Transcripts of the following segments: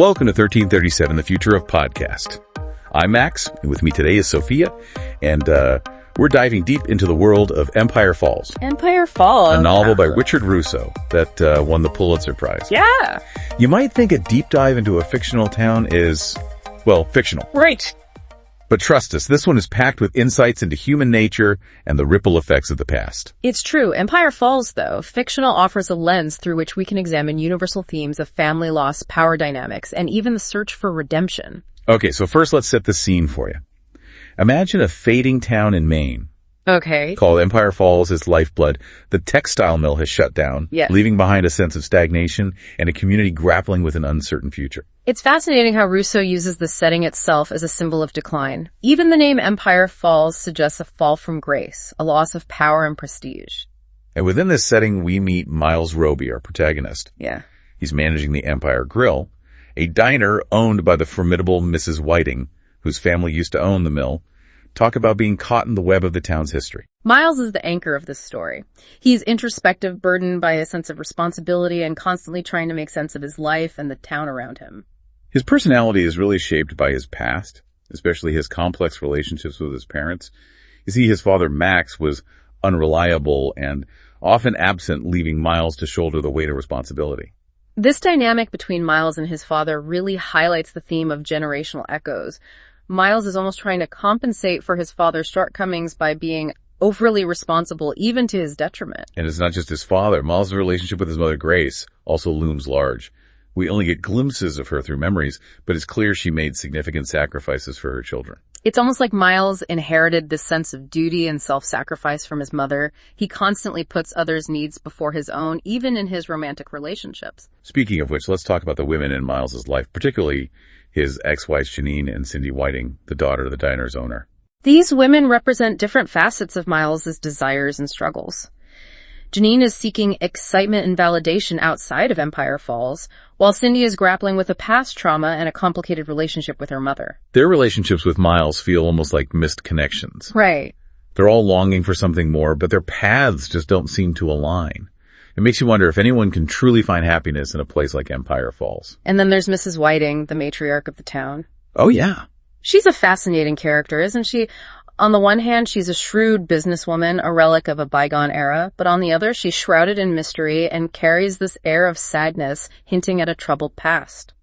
Welcome to 1337, the Future of Podcast. I'm Max, and with me today is Sophia, and we're diving deep into the world of Empire Falls. Empire Falls. A novel by Richard Russo that won the Pulitzer Prize. Yeah. You might think a deep dive into a fictional town is, well, fictional. Right. But trust us, this one is packed with insights into human nature and the ripple effects of the past. It's true. Empire Falls, though, fictional offers a lens through which we can examine universal themes of family loss, power dynamics, and even the search for redemption. Okay, so first let's set the scene for you. Imagine a fading town in Maine. Okay. Called Empire Falls its lifeblood. The textile mill has shut down, leaving behind a sense of stagnation and a community grappling with an uncertain future. It's fascinating how Russo uses the setting itself as a symbol of decline. Even the name Empire Falls suggests a fall from grace, a loss of power and prestige. And within this setting, we meet Miles Roby, our protagonist. Yeah. He's managing the Empire Grill, a diner owned by the formidable Mrs. Whiting, whose family used to own the mill. Talk about being caught in the web of the town's history. Miles is the anchor of this story. He's introspective, burdened by a sense of responsibility, and constantly trying to make sense of his life and the town around him. His personality is really shaped by his past, especially his complex relationships with his parents. You see, his father, Max, was unreliable and often absent, leaving Miles to shoulder the weight of responsibility. This dynamic between Miles and his father really highlights the theme of generational echoes. Miles is almost trying to compensate for his father's shortcomings by being overly responsible, even to his detriment. And it's not just his father. Miles' relationship with his mother, Grace, also looms large. We only get glimpses of her through memories, but it's clear she made significant sacrifices for her children. It's almost like Miles inherited this sense of duty and self-sacrifice from his mother. He constantly puts others' needs before his own, even in his romantic relationships. Speaking of which, let's talk about the women in Miles' life, particularly his ex-wives Janine and Cindy Whiting, the daughter of the diner's owner. These women represent different facets of Miles' desires and struggles. Janine is seeking excitement and validation outside of Empire Falls, while Cindy is grappling with a past trauma and a complicated relationship with her mother. Their relationships with Miles feel almost like missed connections. Right. They're all longing for something more, but their paths just don't seem to align. It makes you wonder if anyone can truly find happiness in a place like Empire Falls. And then there's Mrs. Whiting, the matriarch of the town. Oh, yeah. She's a fascinating character, isn't she? On the one hand, she's a shrewd businesswoman, a relic of a bygone era, but on the other, she's shrouded in mystery and carries this air of sadness, hinting at a troubled past.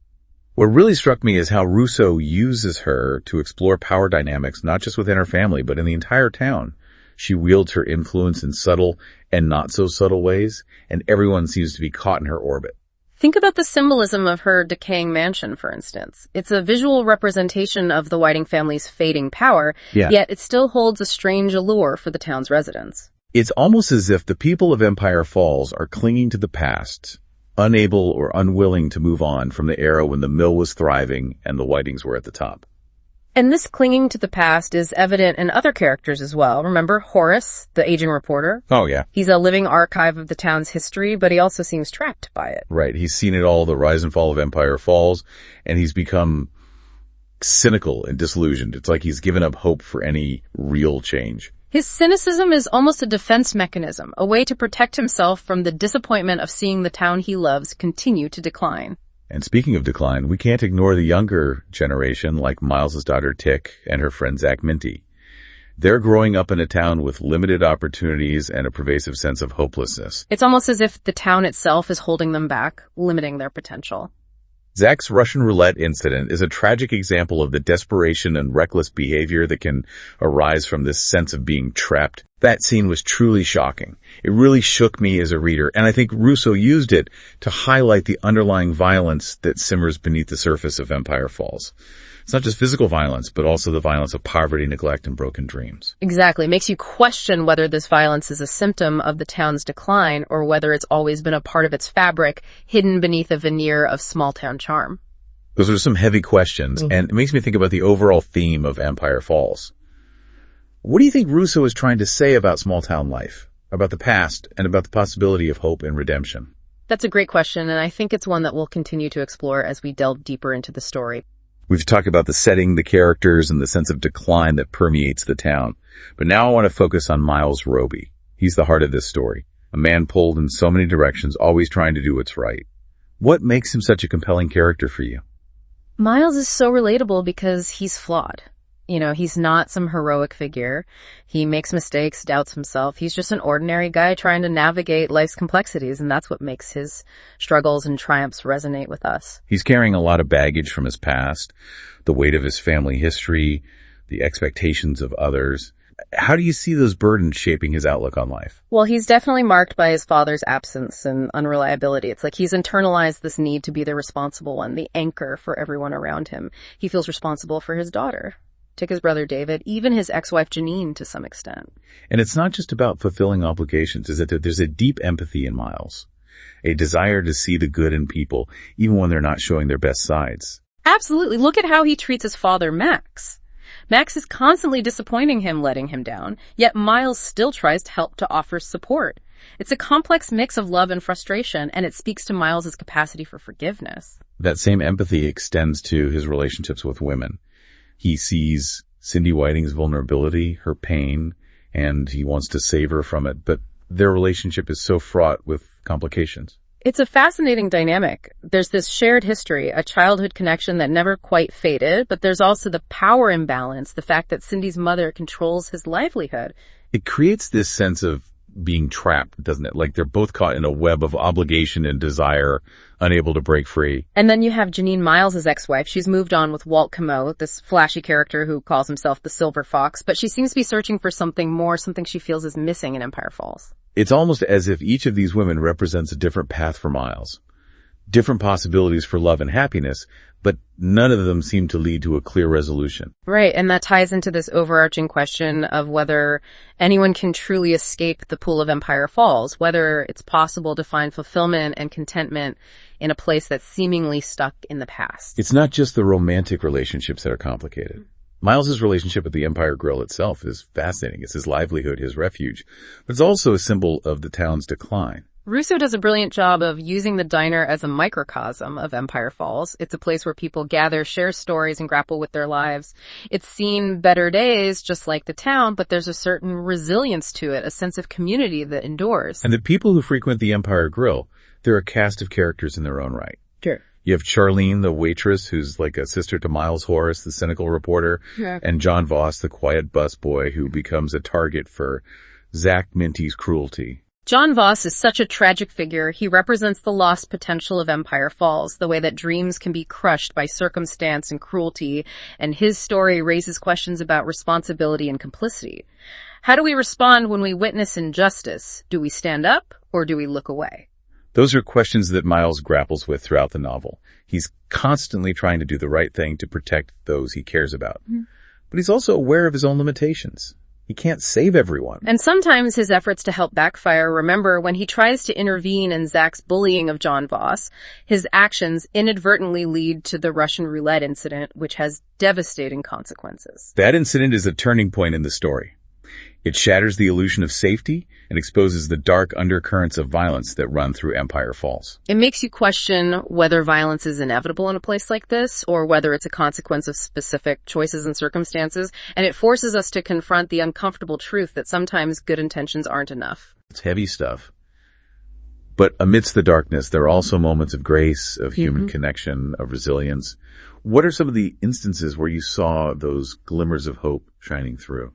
What really struck me is how Russo uses her to explore power dynamics, not just within her family, but in the entire town. She wields her influence in subtle and not so subtle ways, and everyone seems to be caught in her orbit. Think about the symbolism of her decaying mansion, for instance. It's a visual representation of the Whiting family's fading power, yet it still holds a strange allure for the town's residents. It's almost as if the people of Empire Falls are clinging to the past, unable or unwilling to move on from the era when the mill was thriving and the Whitings were at the top. And this clinging to the past is evident in other characters as well. Remember Horace, the aging reporter? Oh, yeah. He's a living archive of the town's history, but he also seems trapped by it. Right. He's seen it all, the rise and fall of Empire Falls, and he's become cynical and disillusioned. It's like he's given up hope for any real change. His cynicism is almost a defense mechanism, a way to protect himself from the disappointment of seeing the town he loves continue to decline. And speaking of decline, we can't ignore the younger generation like Miles' daughter Tick and her friend Zach Minty. They're growing up in a town with limited opportunities and a pervasive sense of hopelessness. It's almost as if the town itself is holding them back, limiting their potential. Zach's Russian roulette incident is a tragic example of the desperation and reckless behavior that can arise from this sense of being trapped. That scene was truly shocking. It really shook me as a reader, and I think Russo used it to highlight the underlying violence that simmers beneath the surface of Empire Falls. It's not just physical violence, but also the violence of poverty, neglect, and broken dreams. Exactly. It makes you question whether this violence is a symptom of the town's decline or whether it's always been a part of its fabric, hidden beneath a veneer of small-town charm. Those are some heavy questions, and it makes me think about the overall theme of Empire Falls. What do you think Russo is trying to say about small-town life, about the past, and about the possibility of hope and redemption? That's a great question, and I think it's one that we'll continue to explore as we delve deeper into the story. We've talked about the setting, the characters, and the sense of decline that permeates the town. But now I want to focus on Miles Roby. He's the heart of this story, a man pulled in so many directions, always trying to do what's right. What makes him such a compelling character for you? Miles is so relatable because he's flawed. He's not some heroic figure. He makes mistakes, doubts himself. He's just an ordinary guy trying to navigate life's complexities, and that's what makes his struggles and triumphs resonate with us. He's carrying a lot of baggage from his past, the weight of his family history, the expectations of others. How do you see those burdens shaping his outlook on life? Well, he's definitely marked by his father's absence and unreliability. It's like he's internalized this need to be the responsible one, the anchor for everyone around him. He feels responsible for his daughter, took his brother David, even his ex-wife Janine to some extent. And it's not just about fulfilling obligations, is that there's a deep empathy in Miles, a desire to see the good in people, even when they're not showing their best sides. Absolutely. Look at how he treats his father, Max. Max is constantly disappointing him, letting him down, yet Miles still tries to help to offer support. It's a complex mix of love and frustration, and it speaks to Miles's capacity for forgiveness. That same empathy extends to his relationships with women. He sees Cindy Whiting's vulnerability, her pain, and he wants to save her from it, but their relationship is so fraught with complications. It's a fascinating dynamic. There's this shared history, a childhood connection that never quite faded, but there's also the power imbalance, the fact that Cindy's mother controls his livelihood. It creates this sense of being trapped, doesn't it? Like they're both caught in a web of obligation and desire, unable to break free. And then you have Janine Miles' ex-wife. She's moved on with Walt Comeau, this flashy character who calls himself the Silver Fox, but she seems to be searching for something more, something she feels is missing in Empire Falls. It's almost as if each of these women represents a different path for Miles, different possibilities for love and happiness, but none of them seem to lead to a clear resolution. Right, and that ties into this overarching question of whether anyone can truly escape the pool of Empire Falls, whether it's possible to find fulfillment and contentment in a place that's seemingly stuck in the past. It's not just the romantic relationships that are complicated. Miles's relationship with the Empire Grill itself is fascinating. It's his livelihood, his refuge, but it's also a symbol of the town's decline. Russo does a brilliant job of using the diner as a microcosm of Empire Falls. It's a place where people gather, share stories, and grapple with their lives. It's seen better days, just like the town, but there's a certain resilience to it, a sense of community that endures. And the people who frequent the Empire Grill, they're a cast of characters in their own right. Sure. You have Charlene, the waitress, who's like a sister to Miles Horace, the cynical reporter, and John Voss, the quiet busboy who becomes a target for Zach Minty's cruelty. John Voss is such a tragic figure. He represents the lost potential of Empire Falls, the way that dreams can be crushed by circumstance and cruelty, and his story raises questions about responsibility and complicity. How do we respond when we witness injustice? Do we stand up or do we look away? Those are questions that Miles grapples with throughout the novel. He's constantly trying to do the right thing to protect those he cares about. But he's also aware of his own limitations. He can't save everyone. And sometimes his efforts to help backfire. Remember, when he tries to intervene in Zach's bullying of John Voss, his actions inadvertently lead to the Russian roulette incident, which has devastating consequences. That incident is a turning point in the story. It shatters the illusion of safety and exposes the dark undercurrents of violence that run through Empire Falls. It makes you question whether violence is inevitable in a place like this, or whether it's a consequence of specific choices and circumstances, and it forces us to confront the uncomfortable truth that sometimes good intentions aren't enough. It's heavy stuff. But amidst the darkness, there are also moments of grace, of human connection, of resilience. What are some of the instances where you saw those glimmers of hope shining through?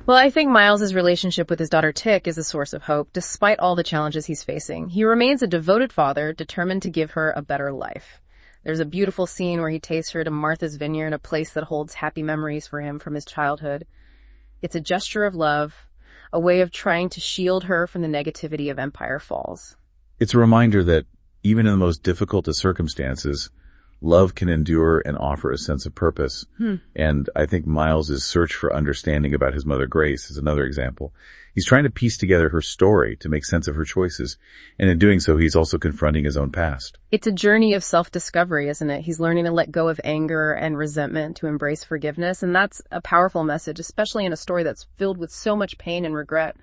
Well, I think Miles's relationship with his daughter Tick is a source of hope, despite all the challenges he's facing. He remains a devoted father, determined to give her a better life. There's a beautiful scene where he takes her to Martha's Vineyard, a place that holds happy memories for him from his childhood. It's a gesture of love, a way of trying to shield her from the negativity of Empire Falls. It's a reminder that even in the most difficult of circumstances, love can endure and offer a sense of purpose. And I think Miles's search for understanding about his mother Grace is another example. He's trying to piece together her story to make sense of her choices. And in doing so, he's also confronting his own past. It's a journey of self-discovery, isn't it? He's learning to let go of anger and resentment, to embrace forgiveness. And that's a powerful message, especially in a story that's filled with so much pain and regret.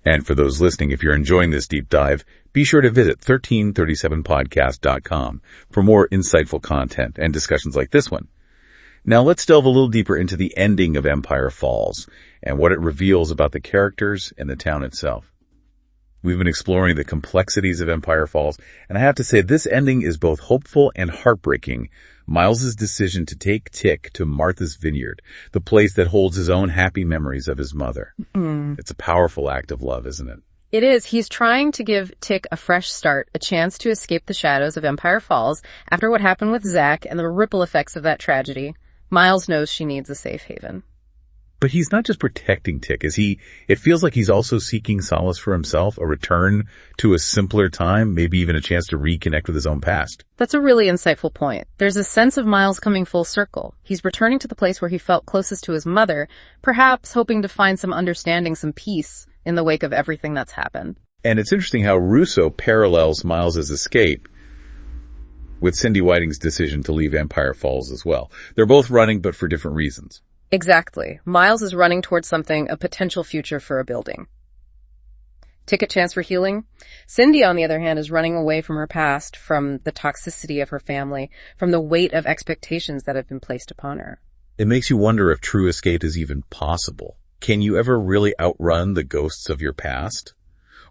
And for those listening, if you're enjoying this deep dive, be sure to visit 1337podcast.com for more insightful content and discussions like this one. Now let's delve a little deeper into the ending of Empire Falls and what it reveals about the characters and the town itself. We've been exploring the complexities of Empire Falls, and I have to say this ending is both hopeful and heartbreaking, Miles's decision to take Tick to Martha's Vineyard, the place that holds his own happy memories of his mother. It's a powerful act of love, isn't it? It is. He's trying to give Tick a fresh start, a chance to escape the shadows of Empire Falls after what happened with Zach and the ripple effects of that tragedy. Miles knows she needs a safe haven. But he's not just protecting Tick, is he? It feels like he's also seeking solace for himself, a return to a simpler time, maybe even a chance to reconnect with his own past. That's a really insightful point. There's a sense of Miles coming full circle. He's returning to the place where he felt closest to his mother, perhaps hoping to find some understanding, some peace in the wake of everything that's happened. And it's interesting how Russo parallels Miles's escape with Cindy Whiting's decision to leave Empire Falls as well. They're both running, but for different reasons. Exactly. Miles is running towards something, a potential future for a building. Tick a chance for healing. Cindy, on the other hand, is running away from her past, from the toxicity of her family, from the weight of expectations that have been placed upon her. It makes you wonder if true escape is even possible. Can you ever really outrun the ghosts of your past?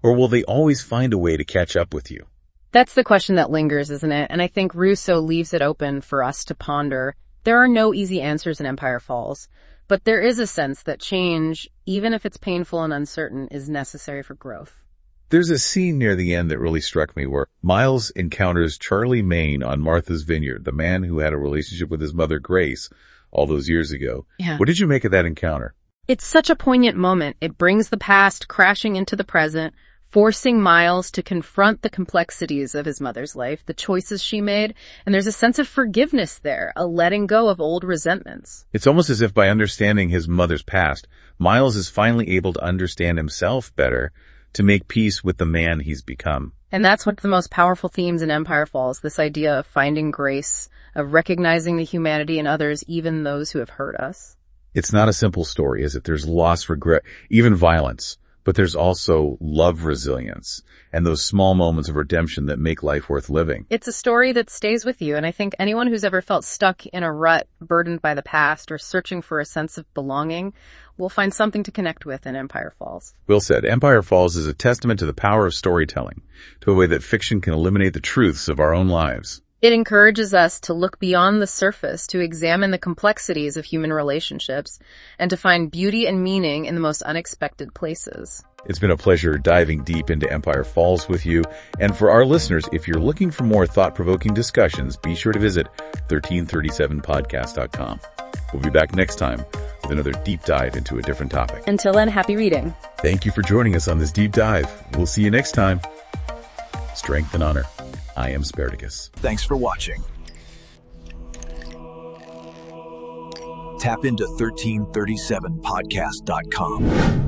Or will they always find a way to catch up with you? That's the question that lingers, isn't it? And I think Russo leaves it open for us to ponder. There are no easy answers in Empire Falls, but there is a sense that change, even if it's painful and uncertain, is necessary for growth. There's a scene near the end that really struck me where Miles encounters Charlie Maine on Martha's Vineyard, the man who had a relationship with his mother Grace all those years ago. Yeah. What did you make of that encounter? It's such a poignant moment. It brings the past crashing into the present, forcing Miles to confront the complexities of his mother's life, the choices she made, and there's a sense of forgiveness there, a letting go of old resentments. It's almost as if by understanding his mother's past, Miles is finally able to understand himself better, to make peace with the man he's become. And that's one of the most powerful themes in Empire Falls, this idea of finding grace, of recognizing the humanity in others, even those who have hurt us. It's not a simple story, is it? There's loss, regret, even violence, but there's also love, resilience, and those small moments of redemption that make life worth living. It's a story that stays with you, and I think anyone who's ever felt stuck in a rut, burdened by the past, or searching for a sense of belonging, will find something to connect with in Empire Falls. Will said. Empire Falls is a testament to the power of storytelling, to a way that fiction can illuminate the truths of our own lives. It encourages us to look beyond the surface, to examine the complexities of human relationships, and to find beauty and meaning in the most unexpected places. It's been a pleasure diving deep into Empire Falls with you. And for our listeners, if you're looking for more thought-provoking discussions, be sure to visit 1337podcast.com. We'll be back next time with another deep dive into a different topic. Until then, happy reading. Thank you for joining us on this deep dive. We'll see you next time. Strength and honor. I am Spartacus. Thanks for watching. Tap into 1337podcast.com.